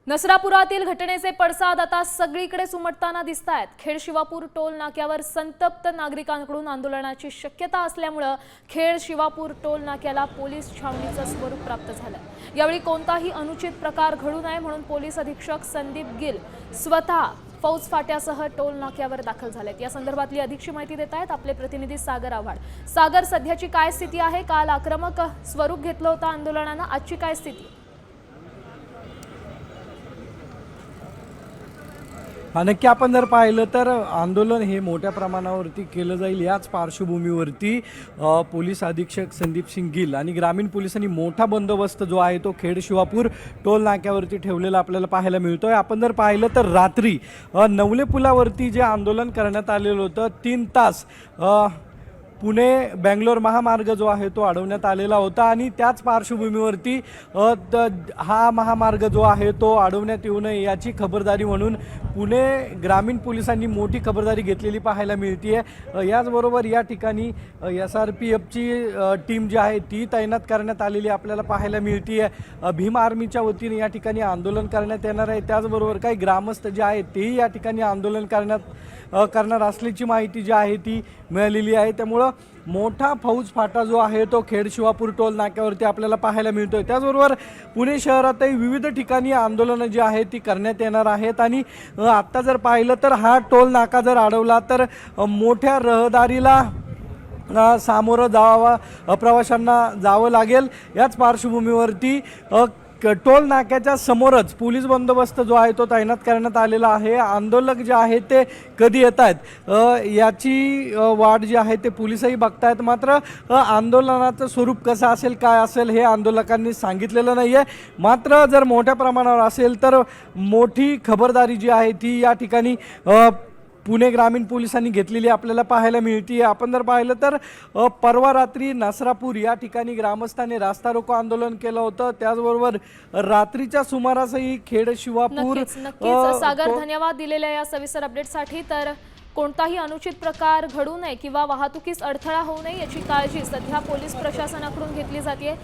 नसरापुरातील घटनेचे पडसाद आता सगळीकडेच उमटताना दिसतायत। खेड शिवापूर टोल नाक्यावर संतप्त नागरिकांकडून आंदोलनाची शक्यता असल्यामुळे खेड शिवापूर टोल नाक्याला पोलीस छावणीचं स्वरूप प्राप्त झालं। यावेळी कोणताही अनुचित प्रकार घडू नये म्हणून पोलीस अधीक्षक संदीप गिल स्वतः फौज फाट्यासह टोल नाक्यावर दाखल झालेत। या संदर्भातली अधिकची माहिती देत आहेत आपले प्रतिनिधी सागर आव्हाड। सागर, सध्याची काय स्थिती आहे? काल आक्रमक स्वरूप घेतलं होतं आंदोलनानं, आजची काय स्थिती? नक्की आपण जर पाहिलं तर आंदोलन हे मोठ्या प्रमाणावरती केलं जाईल। याच पार्श्वभूमीवरती पोलीस अधीक्षक संदीप सिंग गिल आणि ग्रामीण पोलिसांनी मोठा बंदोबस्त जो आहे तो खेड शिवापूर टोल नाक्यावरती ठेवलेला आपल्याला पाहायला मिळतोय। आपण जर पाहिलं तर रात्री नवले पुलावरती जे आंदोलन करण्यात आलेलं होतं 3 तास पुणे बेंगलोर महामार्ग जो आहे तो अडवण्यात आलेला होता आणि त्याच पार्श्वभूमीवरती हा महामार्ग जो आहे तो अडवण्यात येऊ नये याची खबरदारी म्हणून पुणे ग्रामीण पोलिसांनी मोठी खबरदारी घेतलेली पाहायला मिळते। याचबरोबर या ठिकाणी SRPFची टीम जी आहे ती तैनात करण्यात आलेली आपल्याला पाहायला मिळते। भीम आर्मीच्या वतीने या ठिकाणी आंदोलन करण्यात येणार आहे। त्याचबरोबर काही ग्रामस्थ जे आहेत तेही या ठिकाणी आंदोलन करणार असल्याची माहिती जी आहे ती मिळालेली आहे। त्यामुळं मोठा फौज फाटा जो आहे तो खेड शिवापूर टोल नाक्यावरती आपल्याला पाहायला मिळतोय। त्याचबरोबर पुणे शहरातही विविध ठिकाणी आंदोलनं जी आहेत ती करण्यात येणार आहेत आणि आत्ता जर पाहिलं तर हा टोल नाका जर अडवला तर मोठ्या रहदारीला सामोरं प्रवाशांना जावं लागेल। याच पार्श्वभूमीवरती टोल नाक्याच्या समोरच पोलीस बंदोबस्त जो आहे तो तैनात करण्यात आलेला आहे। आंदोलक जे आहेत ते कधी येत आहेत याची वाट जी आहे ते पोलीसही बघतायत। मात्र आंदोलनाचं स्वरूप कसं असेल काय असेल हे आंदोलकांनी सांगितलेलं नाही आहे। मात्र जर मोठ्या प्रमाणावर असेल तर मोठी खबरदारी जी आहे ती या ठिकाणी पुणे ग्रामीण पोलिसांनी घेतलेली आपल्याला पाहायला मिळते। आपण जर पाहिलं तर परवा रात्री नसरापूर या ठिकाणी ग्रामस्थांनी रास्ता रोको आंदोलन केलं होतं। त्याचबरोबर रात्रीच्या सुमारासही खेड शिवापूर नक्कीच सागर, धन्यवाद दिलेल्या या सविस्तर अपडेटसाठी। तर कोणताही अनुचित प्रकार घडू नये किंवा वाहतुकीस अडथळा होऊ नये याची काळजी सध्या पोलीस प्रशासनाकडून घेतली जाते।